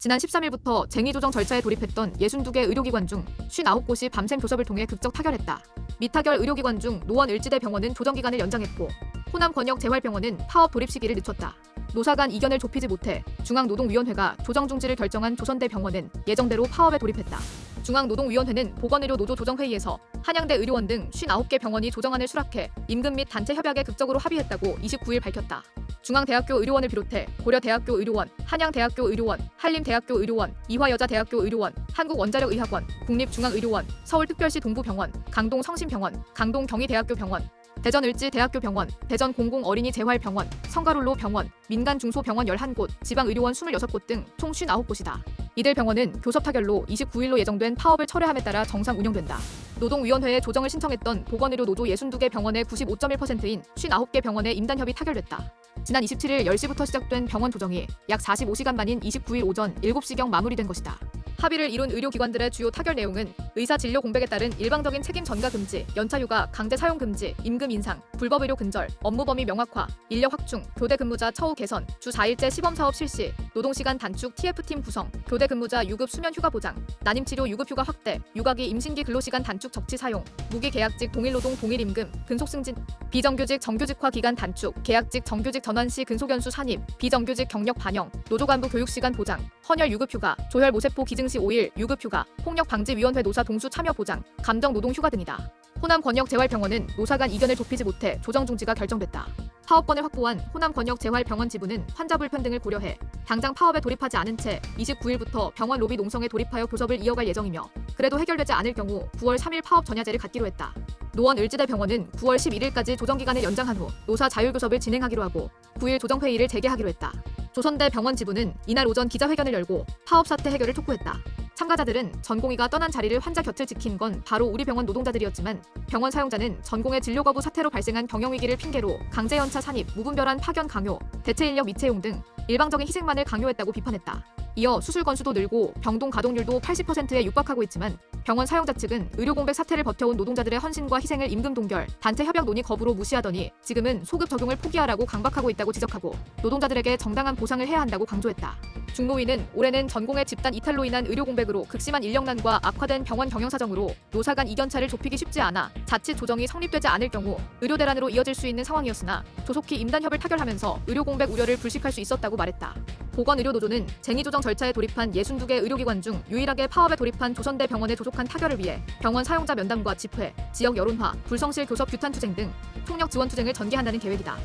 지난 13일부터 쟁의 조정 절차에 돌입했던 62개 의료기관 중 59곳이 밤샘 교섭을 통해 극적 타결했다. 미타결 의료기관 중 노원을지대 병원은 조정기간을 연장했고 호남권역재활병원은 파업 돌입 시기를 늦췄다. 노사 간 이견을 좁히지 못해 중앙노동위원회가 조정 중지를 결정한 조선대 병원은 예정대로 파업에 돌입했다. 중앙노동위원회는 보건의료노조 조정회의에서 한양대 의료원 등 59개 병원이 조정안을 수락해 임금 및 단체 협약에 극적으로 합의했다고 29일 밝혔다. 중앙대학교 의료원을 비롯해 고려대학교 의료원, 한양대학교 의료원, 한림대학교 의료원, 이화여자대학교 의료원, 한국원자력의학원, 국립중앙의료원, 서울특별시 동부병원, 강동성심병원, 강동경희대학교 병원, 대전을지대학교 병원, 대전공공어린이재활병원, 성가롤로 병원, 민간중소병원 11곳, 지방의료원 26곳 등 총 59곳이다. 이들 병원은 교섭 타결로 29일로 예정된 파업을 철회함에 따라 정상 운영된다. 노동위원회에 조정을 신청했던 보건의료노조 62개 병원의 95.1%인 59개 병원의 임단협의 타결됐다. 지난 27일 10시부터 시작된 병원 조정이 약 45시간 만인 29일 오전 7시경 마무리된 것이다. 합의를 이룬 의료기관들의 주요 타결 내용은 의사 진료 공백에 따른 일방적인 책임 전가 금지, 연차휴가, 강제 사용 금지, 임금 인상, 불법 의료 근절, 업무 범위 명확화, 인력 확충, 교대 근무자 처우 개선, 주 4일제 시범 사업 실시, 노동시간 단축 TF팀 구성, 교대 근무자 유급 수면 휴가 보장, 난임치료 유급 휴가 확대, 육아기 임신기 근로시간 단축 적치 사용, 무기계약직 동일노동 동일임금, 근속승진, 비정규직 정규직화 기간 단축, 계약직 정규직 전환 시 근속연수 산입, 비정규직 경력 반영, 노조 간부 교육시간 보장, 헌혈 유급휴가, 조혈 모세포 기증 시 5일 유급휴가, 폭력방지위원회 노사 동수 참여 보장, 감정노동휴가 등이다. 호남권역재활병원은 노사 간 이견을 좁히지 못해 조정 중지가 결정됐다. 파업권을 확보한 호남권역재활병원 지부는 환자 불편 등을 고려해 당장 파업에 돌입하지 않은 채 29일부터 병원 로비 농성에 돌입하여 교섭을 이어갈 예정이며 그래도 해결되지 않을 경우 9월 3일 파업 전야제를 갖기로 했다. 노원을지대 병원은 9월 11일까지 조정기간을 연장한 후 노사 자율교섭을 진행하기로 하고 9일 조정회의를 재개하기로 했다. 조선대 병원 지부는 이날 오전 기자회견을 열고 파업 사태 해결을 촉구했다. 참가자들은 전공의가 떠난 자리를 환자 곁을 지킨 건 바로 우리 병원 노동자들이었지만 병원 사용자는 전공의 진료 거부 사태로 발생한 경영위기를 핑계로 강제 연차 산입, 무분별한 파견 강요, 대체 인력 미채용 등 일방적인 희생만을 강요했다고 비판했다. 이어 수술 건수도 늘고 병동 가동률도 80%에 육박하고 있지만 병원 사용자 측은 의료 공백 사태를 버텨온 노동자들의 헌신과 희생을 임금 동결, 단체 협약 논의 거부로 무시하더니 지금은 소급 적용을 포기하라고 강박하고 있다고 지적하고 노동자들에게 정당한 보상을 해야 한다고 강조했다. 중노위는 올해는 전공의 집단 이탈로 인한 의료 공백으로 극심한 인력난과 악화된 병원 경영 사정으로 노사 간 이견차를 좁히기 쉽지 않아 자칫 조정이 성립되지 않을 경우 의료 대란으로 이어질 수 있는 상황이었으나 조속히 임단협을 타결하면서 의료 공백 우려를 불식할 수 있었다고 말했다. 보건의료노조는 쟁의조정 절차에 돌입한 62개 의료기관 중 유일하게 파업에 돌입한 조선대 병원의 조속한 타결을 위해 병원 사용자 면담과 집회, 지역 여론화, 불성실 교섭 규탄 투쟁 등 총력 지원 투쟁을 전개한다는 계획이다.